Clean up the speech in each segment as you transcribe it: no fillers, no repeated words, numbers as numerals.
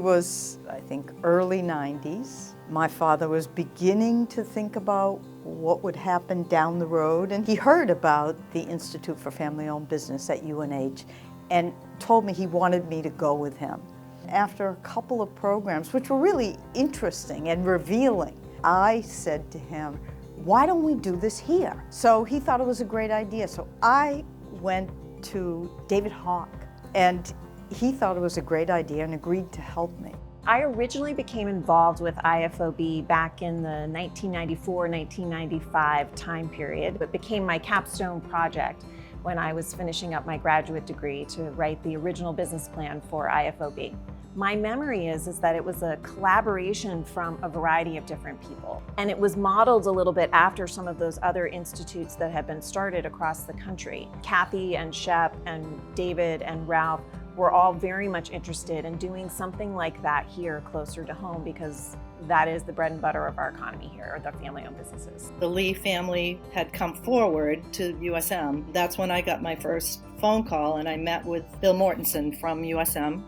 was, I think, early 90s. My father was beginning to think about what would happen down the road, and he heard about the Institute for Family-Owned Business at UNH and told me he wanted me to go with him. After a couple of programs, which were really interesting and revealing, I said to him, why don't we do this here? So he thought it was a great idea. So I went to David Hawk, and he thought it was a great idea and agreed to help me. I originally became involved with IFOB back in the 1994-1995 time period. It became my capstone project when I was finishing up my graduate degree to write the original business plan for IFOB. My memory is that it was a collaboration from a variety of different people. And it was modeled a little bit after some of those other institutes that had been started across the country. Cathy and Shep and David and Ralph were all very much interested in doing something like that here closer to home, because that is the bread and butter of our economy here, the family-owned businesses. The Lee family had come forward to USM. That's when I got my first phone call, and I met with Bill Mortensen from USM.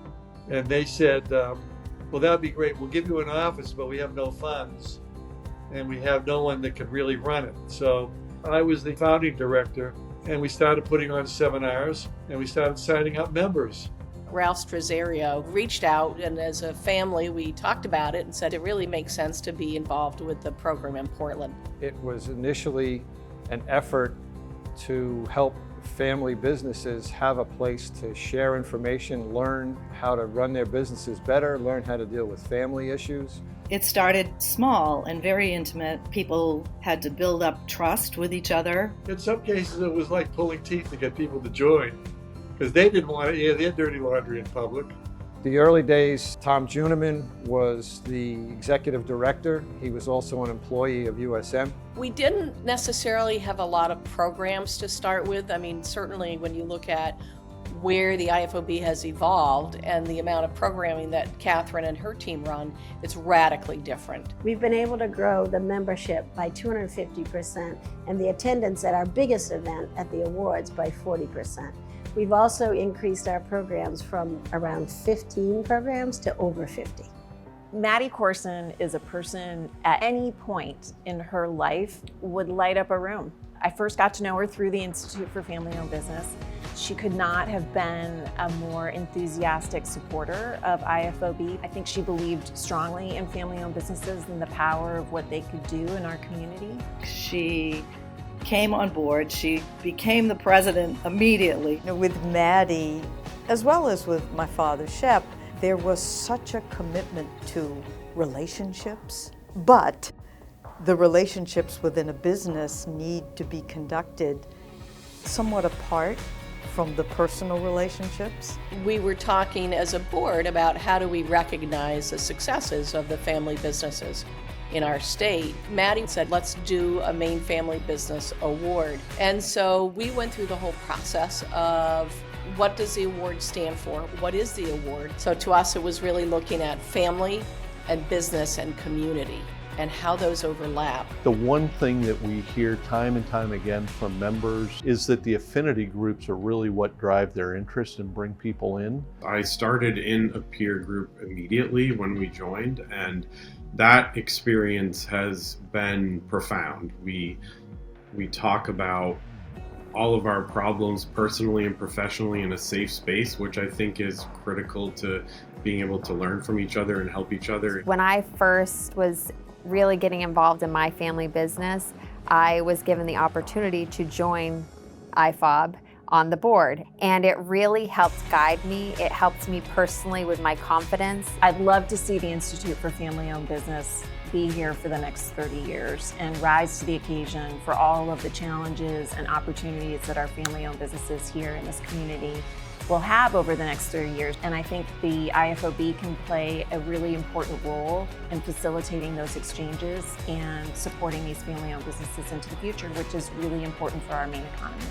And they said, well, that'd be great. We'll give you an office, but we have no funds, and we have no one that can really run it. So I was the founding director, and we started putting on seminars, and we started signing up members. Ralph Strazario reached out, and as a family, we talked about it and said it really makes sense to be involved with the program in Portland. It was initially an effort to help family businesses have a place to share information, learn how to run their businesses better, learn how to deal with family issues. It started small and very intimate. People had to build up trust with each other. In some cases, it was like pulling teeth to get people to join, because they didn't want to air their dirty laundry in public. The early days, Tom Juniman was the executive director. He was also an employee of USM. We didn't necessarily have a lot of programs to start with. I mean, certainly when you look at where the IFOB has evolved and the amount of programming that Catherine and her team run, it's radically different. We've been able to grow the membership by 250% and the attendance at our biggest event at the awards by 40%. We've also increased our programs from around 15 programs to over 50. Maddie Corson is a person at any point in her life would light up a room. I first got to know her through the Institute for Family-Owned Business. She could not have been a more enthusiastic supporter of IFOB. I think she believed strongly in family-owned businesses and the power of what they could do in our community. She came on board. She became the president immediately. With Maddie, as well as with my father, Shep, there was such a commitment to relationships, but the relationships within a business need to be conducted somewhat apart from the personal relationships. We were talking as a board about how do we recognize the successes of the family businesses in our state. Maddie said, let's do a Maine Family Business Award. And so we went through the whole process of what does the award stand for? What is the award? So to us, it was really looking at family and business and community and how those overlap. The one thing that we hear time and time again from members is that the affinity groups are really what drive their interest and bring people in. I started in a peer group immediately when we joined, and that experience has been profound. We talk about all of our problems personally and professionally in a safe space, which I think is critical to being able to learn from each other and help each other. When I first was really getting involved in my family business, I was given the opportunity to join IFOB on the board, and it really helped guide me. It helped me personally with my confidence. I'd love to see the Institute for Family-Owned Business be here for the next 30 years and rise to the occasion for all of the challenges and opportunities that our family-owned businesses here in this community will have over the next 30 years. And I think the IFOB can play a really important role in facilitating those exchanges and supporting these family-owned businesses into the future, which is really important for our Maine economy.